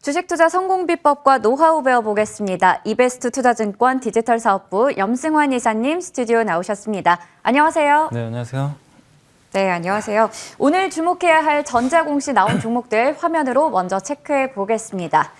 주식 투자 성공 비법과 노하우 배워보겠습니다. 이베스트 투자증권 디지털 사업부 염승환 이사님 스튜디오 나오셨습니다. 안녕하세요. 네, 안녕하세요. 네, 안녕하세요. 오늘 주목해야 할 전자공시 나온 종목들 화면으로 먼저 체크해 보겠습니다.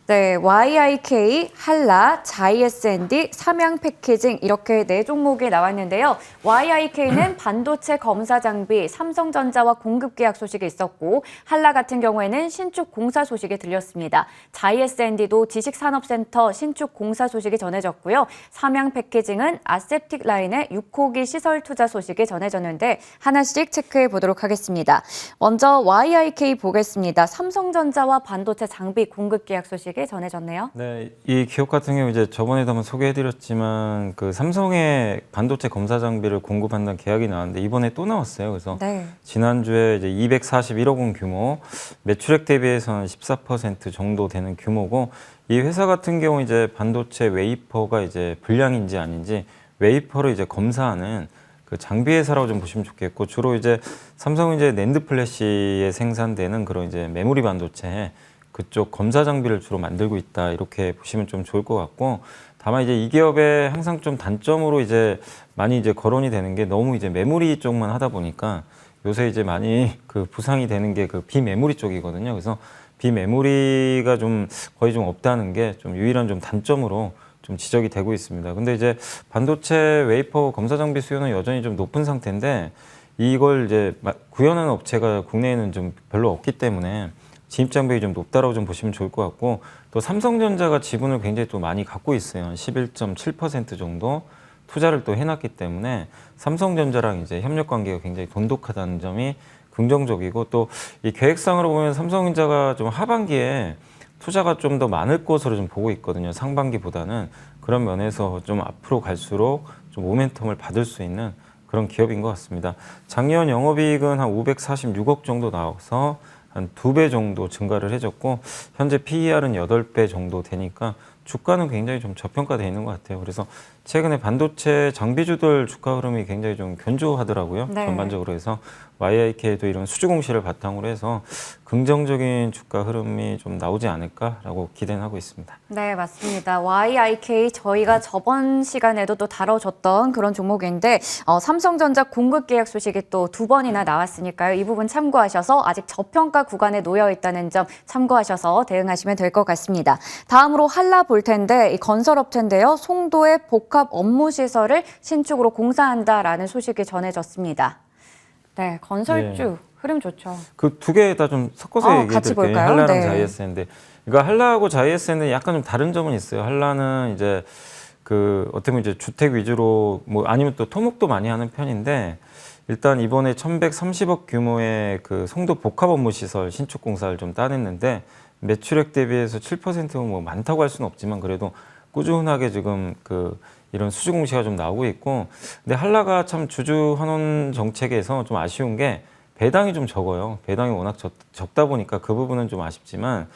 네, YIK, 한라, 자이에스앤디, 삼양패키징 이렇게 4종목이 나왔는데요. YIK는 반도체 검사 장비, 삼성전자와 공급 계약 소식이 있었고 한라 같은 경우에는 신축 공사 소식이 들렸습니다. 자이에스앤디도 지식산업센터 신축 공사 소식이 전해졌고요. 삼양패키징은 아세틱 라인의 6호기 시설 투자 소식이 전해졌는데 하나씩 체크해 보도록 하겠습니다. 먼저 YIK 보겠습니다. 삼성전자와 반도체 장비 공급 계약 소식이 전해졌네요. 네, 이 기업 같은 경우 이제 저번에도 한번 소개해드렸지만 그 삼성의 반도체 검사 장비를 공급한다는 계약이 나왔는데 이번에 또 나왔어요. 그래서 네. 지난주에 이제 241억 원 규모, 매출액 대비해서는 14% 정도 되는 규모고 이 회사 같은 경우 이제 반도체 웨이퍼가 이제 불량인지 아닌지 웨이퍼를 이제 검사하는 그 장비 회사라고 좀 보시면 좋겠고 주로 이제 삼성은 이제 낸드 플래시에 생산되는 그런 이제 메모리 반도체 그쪽 검사 장비를 주로 만들고 있다 이렇게 보시면 좀 좋을 것 같고 다만 이제 이 기업의 항상 좀 단점으로 이제 많이 이제 거론이 되는 게 너무 이제 메모리 쪽만 하다 보니까 요새 이제 많이 그 부상이 되는 게 그 비메모리 쪽이거든요. 그래서 비메모리가 좀 거의 좀 없다는 게 좀 유일한 좀 단점으로 좀 지적이 되고 있습니다. 근데 이제 반도체 웨이퍼 검사 장비 수요는 여전히 좀 높은 상태인데 이걸 이제 구현하는 업체가 국내에는 좀 별로 없기 때문에 진입 장벽이 좀 높다라고 좀 보시면 좋을 것 같고 또 삼성전자가 지분을 굉장히 또 많이 갖고 있어요. 11.7% 정도 투자를 또 해놨기 때문에 삼성전자랑 이제 협력 관계가 굉장히 돈독하다는 점이 긍정적이고 또 이 계획상으로 보면 삼성전자가 좀 하반기에 투자가 좀 더 많을 것으로 좀 보고 있거든요. 상반기보다는 그런 면에서 좀 앞으로 갈수록 좀 모멘텀을 받을 수 있는 그런 기업인 것 같습니다. 작년 영업이익은 한 546억 정도 나와서 한 2배 정도 증가를 해줬고 현재 PER은 8배 정도 되니까 주가는 굉장히 좀 저평가되어 있는 것 같아요. 그래서 최근에 반도체 장비주들 주가 흐름이 굉장히 좀 견조하더라고요. 네. 전반적으로 해서 YIK도 이런 수주 공시를 바탕으로 해서 긍정적인 주가 흐름이 좀 나오지 않을까라고 기대는 하고 있습니다. 네, 맞습니다. YIK 저희가 저번 시간에도 또 다뤄줬던 그런 종목인데 삼성전자 공급 계약 소식이 또 2번이나 나왔으니까요. 이 부분 참고하셔서 아직 저평가 구간에 놓여 있다는 점 참고하셔서 대응하시면 될 것 같습니다. 다음으로 한라 볼 텐데 이 건설업체인데요. 송도의 복합 업무 시설을 신축으로 공사한다라는 소식이 전해졌습니다. 네, 건설주 네. 흐름 좋죠. 그 두 개 다 좀 섞어서 얘기해 같이 드릴게요. 볼까요? 한라랑 네. 자이에스인데 그러니까 한라하고 자이에스는 약간 좀 다른 점은 있어요. 한라는 이제 그 어떻게 보면 이제 주택 위주로 뭐 아니면 또 토목도 많이 하는 편인데 일단 이번에 1,130억 규모의 그 송도 복합 업무 시설 신축 공사를 좀 따냈는데 매출액 대비해서 7%는 뭐 많다고 할 수는 없지만 그래도 꾸준하게 지금 그 이런 수주 공시가 좀 나오고 있고 근데 한라가 참 주주 환원 정책에서 좀 아쉬운 게 배당이 좀 적어요. 배당이 워낙 적다 보니까 그 부분은 좀 아쉽지만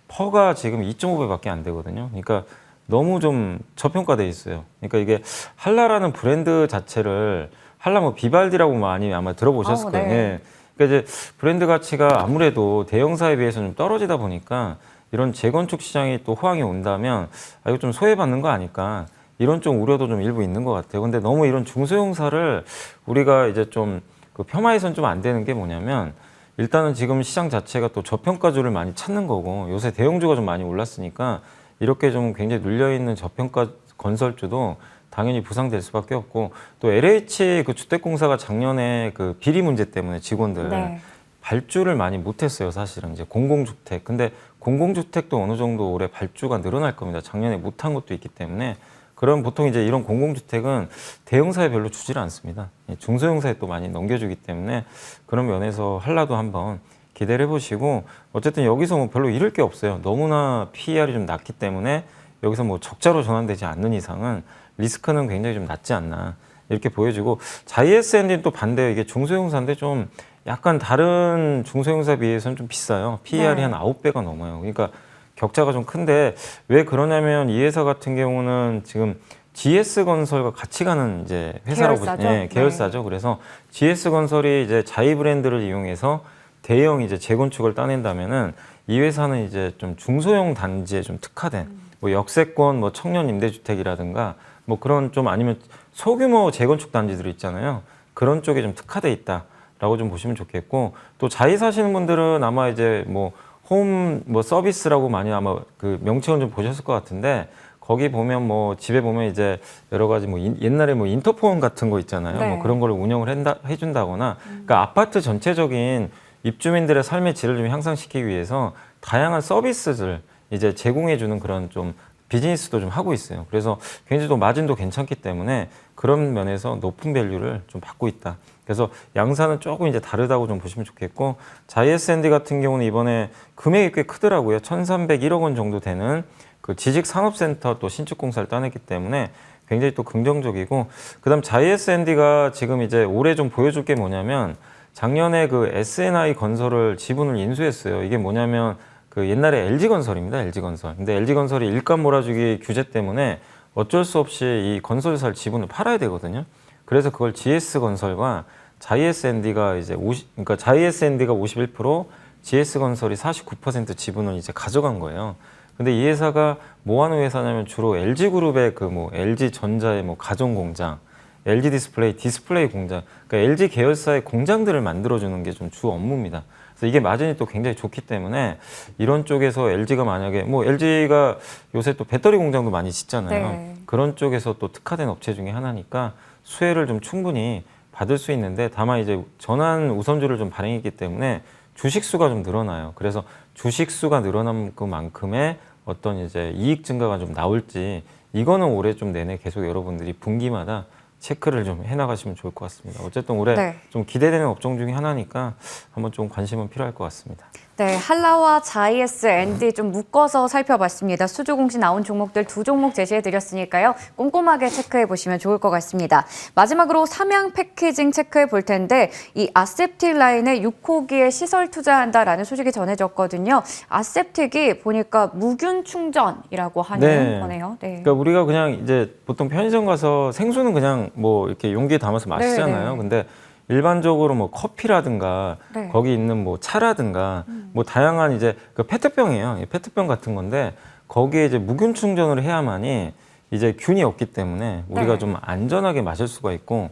퍼가 지금 2.5배밖에 안 되거든요. 그러니까 너무 좀 저평가돼 있어요. 그러니까 이게 한라라는 브랜드 자체를 한라 뭐 비발디라고 많이 아마 들어보셨을 거예요. 네. 예. 그러니까 이제 브랜드 가치가 아무래도 대형사에 비해서 좀 떨어지다 보니까 이런 재건축 시장이 또 호황이 온다면 이거 좀 소외받는 거 아닐까 이런 좀 우려도 좀 일부 있는 것 같아요. 근데 너무 이런 중소형사를 우리가 이제 좀 그 폄하해서는 좀 안 되는 게 뭐냐면 일단은 지금 시장 자체가 또 저평가주를 많이 찾는 거고 요새 대형주가 좀 많이 올랐으니까 이렇게 좀 굉장히 눌려있는 저평가 건설주도 당연히 부상될 수밖에 없고 또 LH 그 주택공사가 작년에 그 비리 문제 때문에 직원들 네. 발주를 많이 못했어요. 사실은 이제 공공주택. 근데 공공주택도 어느 정도 올해 발주가 늘어날 겁니다. 작년에 못한 것도 있기 때문에 그럼 보통 이제 이런 공공주택은 대형사에 별로 주질 않습니다. 중소형사에 또 많이 넘겨주기 때문에 그런 면에서 한라도 한번 기대를 해보시고 어쨌든 여기서 뭐 별로 잃을 게 없어요. 너무나 PER이 좀 낮기 때문에 여기서 뭐 적자로 전환되지 않는 이상은 리스크는 굉장히 좀 낮지 않나 이렇게 보여지고 자이에스앤디는 또 반대로 이게 중소형사인데 좀 약간 다른 중소형사에 비해서는 좀 비싸요. PER이 한 9배가 넘어요. 그러니까 격차가 좀 큰데 왜 그러냐면 이 회사 같은 경우는 지금 GS건설과 같이 가는 이제 회사라고 계열사죠? 네, 계열사죠. 네. 그래서 GS건설이 이제 자이 브랜드를 이용해서 대형 이제 재건축을 따낸다면은 이 회사는 이제 좀 중소형 단지에 좀 특화된 뭐 역세권 뭐 청년 임대주택이라든가 뭐 그런 좀 아니면 소규모 재건축 단지들 있잖아요. 그런 쪽에 좀 특화돼 있다라고 좀 보시면 좋겠고, 또 자의 사시는 분들은 아마 이제 뭐 홈 뭐 서비스라고 많이 아마 그 명칭을 좀 보셨을 것 같은데, 거기 보면 뭐 집에 보면 이제 여러 가지 뭐 옛날에 뭐 인터폰 같은 거 있잖아요. 네. 뭐 그런 거를 운영을 해준다거나, 그러니까 아파트 전체적인 입주민들의 삶의 질을 좀 향상시키기 위해서 다양한 서비스들 이제 제공해주는 그런 좀 비즈니스도 좀 하고 있어요. 그래서 굉장히 또 마진도 괜찮기 때문에 그런 면에서 높은 밸류를 좀 받고 있다. 그래서 양사는 조금 이제 다르다고 좀 보시면 좋겠고, 자이에스앤디 같은 경우는 이번에 금액이 꽤 크더라고요. 1,301억 원 정도 되는 그 지식산업센터 또 신축 공사를 따냈기 때문에 굉장히 또 긍정적이고, 그다음 자이에스앤디가 지금 이제 올해 좀 보여줄 게 뭐냐면, 작년에 그 SNI 건설을 지분을 인수했어요. 이게 뭐냐면 그 옛날에 LG건설입니다. LG건설. 근데 LG건설이 일감 몰아주기 규제 때문에 어쩔 수 없이 이 건설사를 지분을 팔아야 되거든요. 그래서 그걸 GS건설과 자이에스앤디가 이제 그러니까 자이에스앤디가 51%, GS건설이 49% 지분을 이제 가져간 거예요. 근데 이 회사가 뭐 하는 회사냐면 주로 LG그룹의 그 뭐 LG전자의 뭐 가전공장, LG 디스플레이 공장, 그러니까 LG 계열사의 공장들을 만들어주는 게 좀 주 업무입니다. 그래서 이게 마진이 또 굉장히 좋기 때문에 이런 쪽에서 LG가 만약에 뭐 LG가 요새 또 배터리 공장도 많이 짓잖아요. 네. 그런 쪽에서 또 특화된 업체 중에 하나니까 수혜를 좀 충분히 받을 수 있는데, 다만 이제 전환 우선주를 좀 발행했기 때문에 주식 수가 좀 늘어나요. 그래서 주식 수가 늘어난 그만큼의 어떤 이제 이익 증가가 좀 나올지, 이거는 올해 좀 내내 계속 여러분들이 분기마다 체크를 좀 해나가시면 좋을 것 같습니다. 어쨌든 올해 네. 좀 기대되는 업종 중에 하나니까 한번 좀 관심은 필요할 것 같습니다. 네, 한라와 자이에스앤디 좀 묶어서 살펴봤습니다. 수주공시 나온 종목들 두 종목 제시해드렸으니까요. 꼼꼼하게 체크해보시면 좋을 것 같습니다. 마지막으로 삼양 패키징 체크해볼 텐데, 이 아셉틱 라인에 6호기에 시설 투자한다라는 소식이 전해졌거든요. 아셉틱이 보니까 무균 충전이라고 하는 거네요. 네. 그러니까 우리가 그냥 이제 보통 편의점 가서 생수는 그냥 뭐 이렇게 용기에 담아서 마시잖아요. 네. 근데 일반적으로 뭐 커피라든가 네. 거기 있는 뭐 차라든가 뭐 다양한 이제 그 페트병이에요. 페트병 같은 건데 거기에 이제 무균 충전을 해야만이 이제 균이 없기 때문에 우리가 네. 좀 안전하게 마실 수가 있고,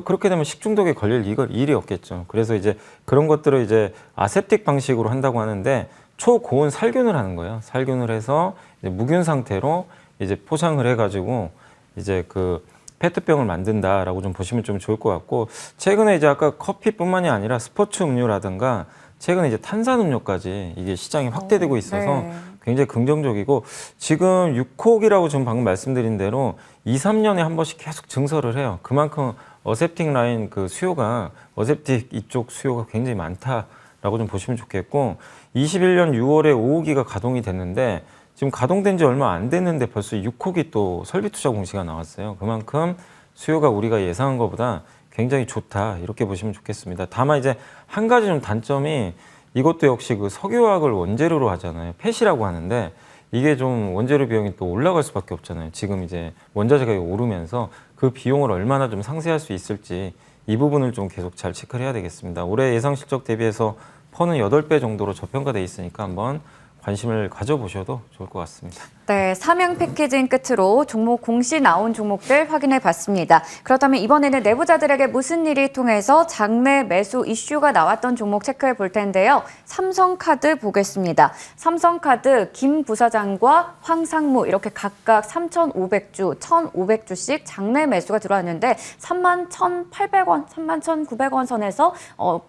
그렇게 되면 식중독에 걸릴 일이 없겠죠. 그래서 이제 그런 것들을 이제 아셉틱 방식으로 한다고 하는데, 초고온 살균을 하는 거예요. 살균을 해서 이제 무균 상태로 이제 포장을 해가지고 이제 그 페트병을 만든다라고 좀 보시면 좀 좋을 것 같고, 최근에 이제 아까 커피뿐만이 아니라 스포츠 음료라든가 최근에 이제 탄산음료까지 이게 시장이 확대되고 있어서 네. 굉장히 긍정적이고, 지금 6호기라고 지금 방금 말씀드린 대로 2, 3년에 한 번씩 계속 증설을 해요. 그만큼 어셉틱 라인 그 수요가, 어셉틱 이쪽 수요가 굉장히 많다라고 좀 보시면 좋겠고, 21년 6월에 5호기가 가동이 됐는데 지금 가동된 지 얼마 안 됐는데 벌써 6호기 또 설비 투자 공시가 나왔어요. 그만큼 수요가 우리가 예상한 것보다 굉장히 좋다, 이렇게 보시면 좋겠습니다. 다만 이제 한 가지 좀 단점이, 이것도 역시 그 석유화학을 원재료로 하잖아요. 펫이라고 하는데 이게 좀 원재료 비용이 또 올라갈 수밖에 없잖아요. 지금 이제 원자재 가격이 오르면서 그 비용을 얼마나 좀 상쇄할 수 있을지, 이 부분을 좀 계속 잘 체크를 해야 되겠습니다. 올해 예상 실적 대비해서 퍼는 8배 정도로 저평가돼 있으니까 한번 관심을 가져보셔도 좋을 것 같습니다. 네, 삼양 패키징 끝으로 종목 공시 나온 종목들 확인해 봤습니다. 그렇다면 이번에는 내부자들에게 무슨 일이 통해서 장내 매수 이슈가 나왔던 종목 체크해 볼 텐데요. 삼성카드 보겠습니다. 삼성카드 김 부사장과 황상무 이렇게 각각 3,500주, 1,500주씩 장내 매수가 들어왔는데 31,800원, 31,900원 선에서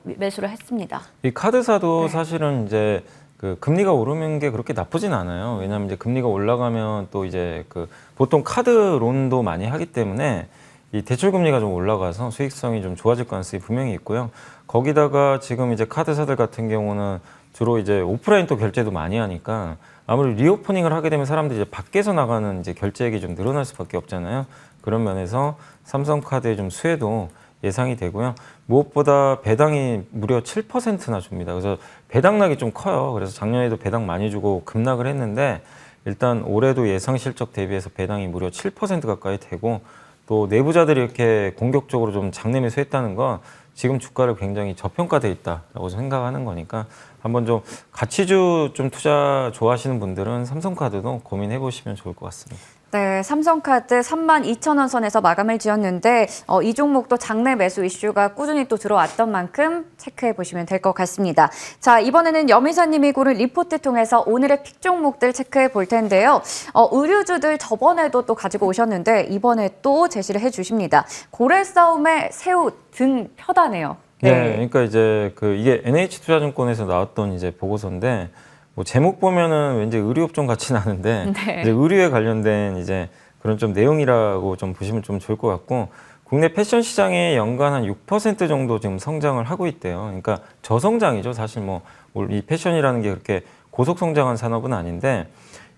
매수를 했습니다. 이 카드사도 사실은 이제 그 금리가 오르는 게 그렇게 나쁘진 않아요. 왜냐하면 이제 금리가 올라가면 또 이제 그 보통 카드론도 많이 하기 때문에 이 대출 금리가 좀 올라가서 수익성이 좀 좋아질 가능성이 분명히 있고요. 거기다가 지금 이제 카드사들 같은 경우는 주로 이제 오프라인 또 결제도 많이 하니까 아무래도 리오프닝을 하게 되면 사람들이 이제 밖에서 나가는 이제 결제액이 좀 늘어날 수밖에 없잖아요. 그런 면에서 삼성카드의 좀 수혜도 예상이 되고요. 무엇보다 배당이 무려 7%나 줍니다. 그래서 배당락이 좀 커요. 그래서 작년에도 배당 많이 주고 급락을 했는데, 일단 올해도 예상 실적 대비해서 배당이 무려 7% 가까이 되고, 또 내부자들이 이렇게 공격적으로 좀 장내 매수했다는 건 지금 주가를 굉장히 저평가돼 있다라고 생각하는 거니까 한번 좀 가치주 좀 투자 좋아하시는 분들은 삼성카드도 고민해 보시면 좋을 것 같습니다. 네, 삼성카드 32,000원 선에서 마감을 지었는데 이 종목도 장내 매수 이슈가 꾸준히 또 들어왔던 만큼 체크해 보시면 될 것 같습니다. 자, 이번에는 여미사님이 고른 리포트 통해서 오늘의 픽 종목들 체크해 볼 텐데요. 의류주들 저번에도 또 가지고 오셨는데 이번에 또 제시를 해 주십니다. 고래 싸움에 새우 등 펴다네요. 네, 그러니까 이제 이게 NH투자증권에서 나왔던 이제 보고서인데 뭐 제목 보면은 왠지 의류업종 같이 나는데 네. 이제 의류에 관련된 이제 그런 좀 내용이라고 좀 보시면 좀 좋을 것 같고 국내 패션 시장이 연간 한 6% 정도 지금 성장을 하고 있대요. 그러니까 저성장이죠. 사실 뭐 이 패션이라는 게 그렇게 고속 성장한 산업은 아닌데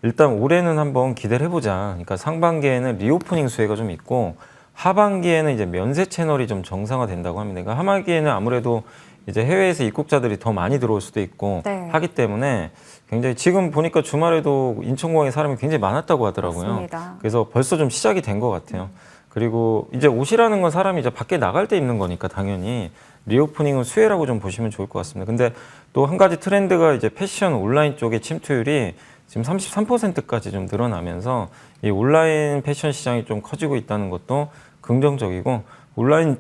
일단 올해는 한번 기대를 해보자. 그러니까 상반기에는 리오프닝 수혜가 좀 있고 하반기에는 이제 면세 채널이 좀 정상화된다고 합니다. 그러니까 하반기에는 아무래도 이제 해외에서 입국자들이 더 많이 들어올 수도 있고 네. 하기 때문에 굉장히 지금 보니까 주말에도 인천공항에 사람이 굉장히 많았다고 하더라고요. 맞습니다. 그래서 벌써 좀 시작이 된 것 같아요. 그리고 이제 옷이라는 건 사람이 이제 밖에 나갈 때 입는 거니까 당연히 리오프닝은 수혜라고 좀 보시면 좋을 것 같습니다. 근데 또 한 가지 트렌드가 이제 패션 온라인 쪽의 침투율이 지금 33%까지 좀 늘어나면서 이 온라인 패션 시장이 좀 커지고 있다는 것도 긍정적이고 온라인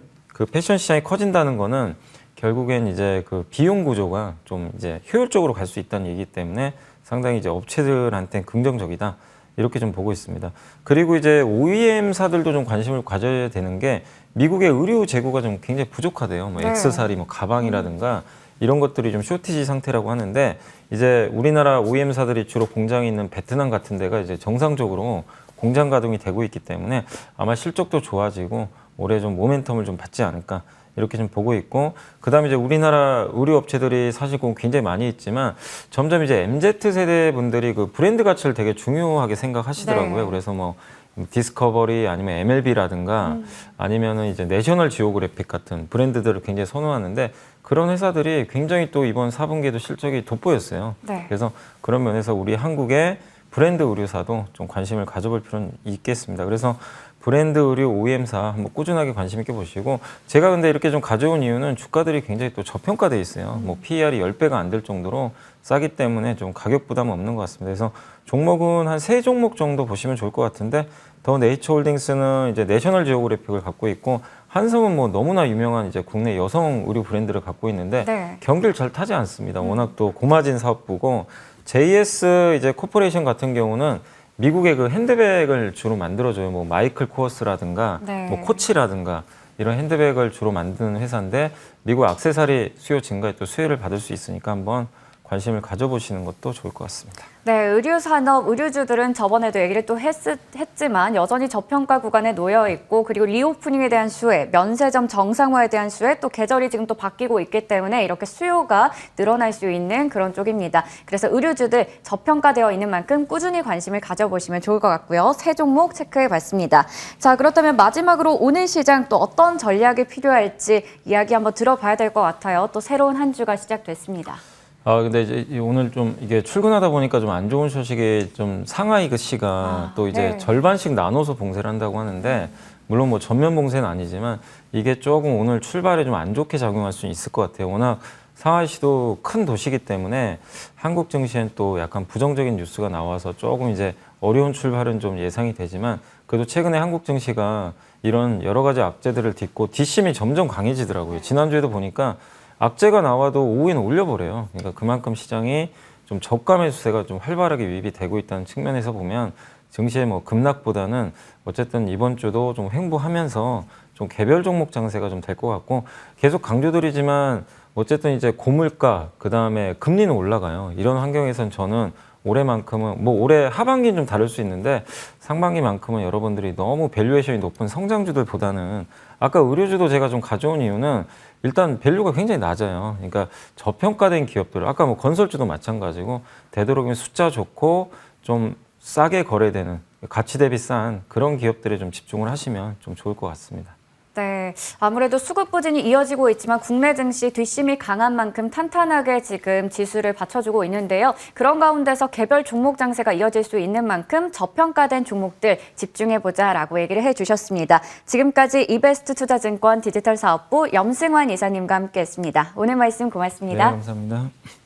패션 시장이 커진다는 거는 결국엔 이제 비용 구조가 좀 이제 효율적으로 갈 수 있다는 얘기이기 때문에 상당히 이제 업체들한테는 긍정적이다. 이렇게 좀 보고 있습니다. 그리고 이제 OEM사들도 좀 관심을 가져야 되는 게 미국의 의류 재고가 좀 굉장히 부족하대요. 뭐 네. 액세서리, 뭐 가방이라든가 이런 것들이 좀 쇼티지 상태라고 하는데 이제 우리나라 OEM사들이 주로 공장이 있는 베트남 같은 데가 이제 정상적으로 공장 가동이 되고 있기 때문에 아마 실적도 좋아지고 올해 좀 모멘텀을 좀 받지 않을까 이렇게 좀 보고 있고 그다음에 이제 우리나라 의류 업체들이 사실 굉장히 많이 있지만 점점 이제 MZ 세대 분들이 브랜드 가치를 되게 중요하게 생각하시더라고요. 네. 그래서 뭐 디스커버리 아니면 MLB라든가 아니면은 이제 내셔널 지오그래픽 같은 브랜드들을 굉장히 선호하는데 그런 회사들이 굉장히 또 이번 4분기에도 실적이 돋보였어요. 네. 그래서 그런 면에서 우리 한국의 브랜드 의류사도 좀 관심을 가져볼 필요는 있겠습니다. 그래서 브랜드 의류 OEM사 한번 꾸준하게 관심 있게 보시고 제가 근데 이렇게 좀 가져온 이유는 주가들이 굉장히 또 저평가돼 있어요. 뭐 PER이 10배가 안 될 정도로 싸기 때문에 좀 가격 부담은 없는 것 같습니다. 그래서 종목은 한 3종목 정도 보시면 좋을 것 같은데 더 네이처홀딩스는 이제 내셔널 지오그래픽을 갖고 있고 한성은 뭐 너무나 유명한 이제 국내 여성 의류 브랜드를 갖고 있는데 네. 경기를 잘 타지 않습니다. 워낙 또 고마진 사업부고 JS 이제 코퍼레이션 같은 경우는 미국의 핸드백을 주로 만들어줘요. 뭐 마이클 코어스라든가 네. 뭐 코치라든가 이런 핸드백을 주로 만드는 회사인데 미국 액세서리 수요 증가에 또 수혜를 받을 수 있으니까 한번 관심을 가져보시는 것도 좋을 것 같습니다. 네, 의류 산업, 의류주들은 저번에도 얘기를 또 했지만 여전히 저평가 구간에 놓여 있고 그리고 리오프닝에 대한 수혜, 면세점 정상화에 대한 수혜, 또 계절이 지금 또 바뀌고 있기 때문에 이렇게 수요가 늘어날 수 있는 그런 쪽입니다. 그래서 의류주들 저평가되어 있는 만큼 꾸준히 관심을 가져보시면 좋을 것 같고요. 3종목 체크해봤습니다. 자, 그렇다면 마지막으로 오늘 시장 또 어떤 전략이 필요할지 이야기 한번 들어봐야 될 것 같아요. 또 새로운 한 주가 시작됐습니다. 근데 이제 오늘 좀 이게 출근하다 보니까 좀 안 좋은 소식이 좀 상하이 씨가 또 이제 네. 절반씩 나눠서 봉쇄를 한다고 하는데 물론 뭐 전면 봉쇄는 아니지만 이게 조금 오늘 출발에 좀 안 좋게 작용할 수 있을 것 같아요. 워낙 상하이시도 큰 도시이기 때문에 한국 증시엔 또 약간 부정적인 뉴스가 나와서 조금 이제 어려운 출발은 좀 예상이 되지만 그래도 최근에 한국 증시가 이런 여러 가지 악재들을 딛고 뒷심이 점점 강해지더라고요. 지난주에도 보니까 악재가 나와도 오후에는 올려버려요. 그러니까 그만큼 시장이 좀 저가 매수세가 좀 활발하게 유입이 되고 있다는 측면에서 보면 증시의 뭐 급락보다는 어쨌든 이번 주도 좀 횡보하면서 좀 개별 종목 장세가 좀 될 것 같고 계속 강조드리지만 어쨌든 이제 고물가 그다음에 금리는 올라가요. 이런 환경에선 저는 올해만큼은 뭐 올해 하반기는 좀 다를 수 있는데 상반기만큼은 여러분들이 너무 밸류에이션이 높은 성장주들보다는 아까 의료주도 제가 좀 가져온 이유는 일단 밸류가 굉장히 낮아요. 그러니까 저평가된 기업들 아까 뭐 건설주도 마찬가지고 되도록이면 숫자 좋고 좀 싸게 거래되는 가치 대비 싼 그런 기업들에 좀 집중을 하시면 좀 좋을 것 같습니다. 네, 네, 아무래도 수급 부진이 이어지고 있지만 국내 증시 뒷심이 강한 만큼 탄탄하게 지금 지수를 받쳐주고 있는데요. 그런 가운데서 개별 종목 장세가 이어질 수 있는 만큼 저평가된 종목들 집중해보자라고 얘기를 해주셨습니다. 지금까지 이베스트 투자증권 디지털 사업부 염승환 이사님과 함께했습니다. 오늘 말씀 고맙습니다. 네, 감사합니다.